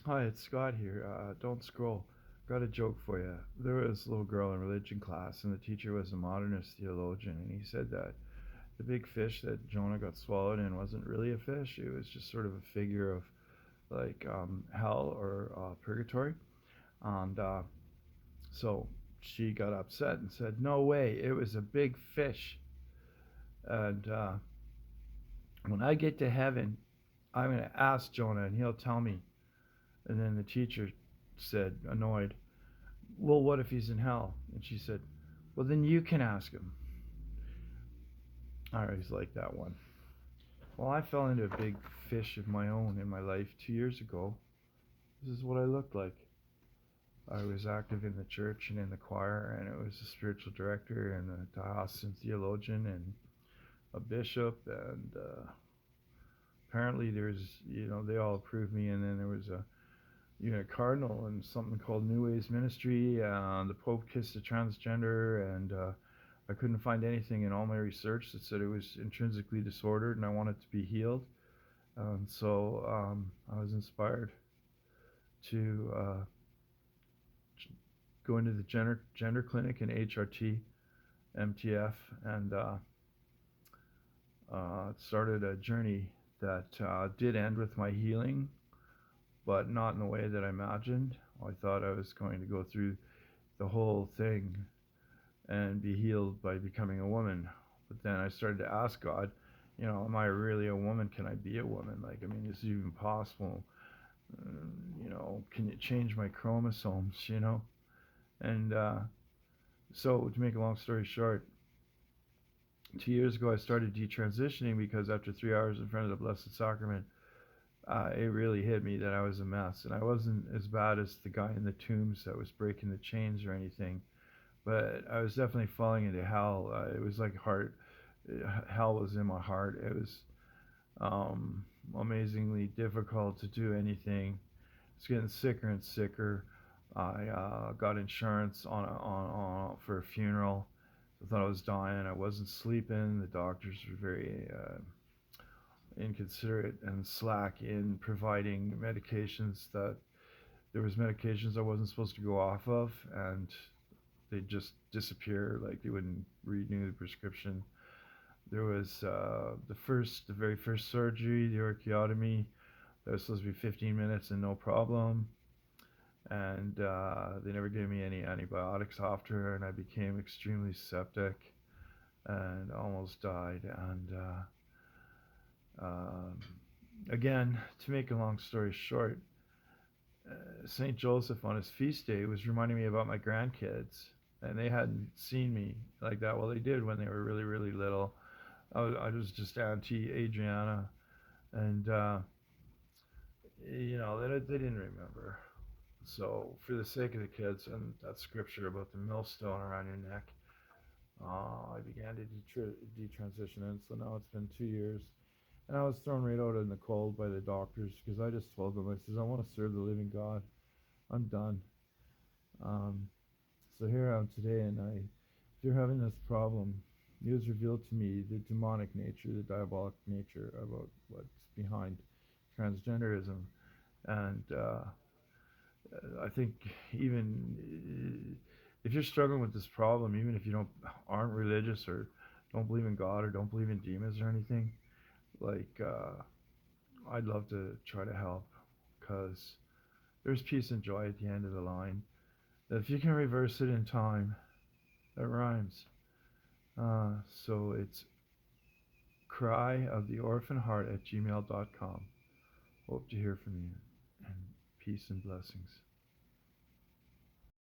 Hi, it's Scott here. Don't scroll. Got a joke for you. There was a little girl in religion class, and the teacher was a modernist theologian, and he said that the big fish that Jonah got swallowed in wasn't really a fish. It was just sort of a figure of like hell or purgatory. And so she got upset and said, "No way! It was a big fish." And when I get to heaven, I'm going to ask Jonah, and he'll tell me. And then the teacher said, annoyed, well, what if he's in hell? And she said, well, then you can ask him. I always like that one. Well, I fell into a big fish of my own in my life 2 years ago. This is what I looked like. I was active in the church and in the choir, and it was a spiritual director and a diocesan theologian and a bishop, and apparently there's, they all approved me, and then there was a cardinal and something called New Ways Ministry. The Pope kissed a transgender, and I couldn't find anything in all my research that said it was intrinsically disordered, and I wanted to be healed. So I was inspired to go into the gender clinic in HRT, MTF, and it started a journey that did end with my healing, but not in the way that I imagined. I thought I was going to go through the whole thing and be healed by becoming a woman. But then I started to ask God, am I really a woman? Can I be a woman? Like, I mean, is it even possible? Can you change my chromosomes? And so, to make a long story short, 2 years ago I started detransitioning because after 3 hours in front of the Blessed Sacrament, it really hit me that I was a mess, and I wasn't as bad as the guy in the tombs that was breaking the chains or anything, but I was definitely falling into hell. It was like hell was in my heart. It was amazingly difficult to do anything. It's getting sicker and sicker. I got insurance for a funeral. I thought I was dying. I wasn't sleeping. The doctors were very inconsiderate and slack in providing medications that there was medications I wasn't supposed to go off of, and they just disappear. Like they wouldn't renew the prescription. There was the very first surgery, the orchiotomy. That was supposed to be 15 minutes and no problem. And they never gave me any antibiotics after, and I became extremely septic and almost died. And um, again, to make a long story short, St. Joseph on his feast day was reminding me about my grandkids, and they hadn't seen me like that. Well, they did when they were really, really little. I was just Auntie Adriana, and they didn't remember. So, for the sake of the kids and that scripture about the millstone around your neck, I began to detransition, and so now it's been 2 years. And I was thrown right out in the cold by the doctors because I just told them, I says, I want to serve the living God. I'm done. Um, so here I am today, and if you're having this problem, it was revealed to me the demonic nature, the diabolic nature about what's behind transgenderism, and I think even if you're struggling with this problem, even if you aren't religious or don't believe in God or don't believe in demons or anything, like I'd love to try to help because there's peace and joy at the end of the line. That if you can reverse it in time, that rhymes. So it's cryoftheorphanheart@gmail.com. Hope to hear from you, and peace and blessings.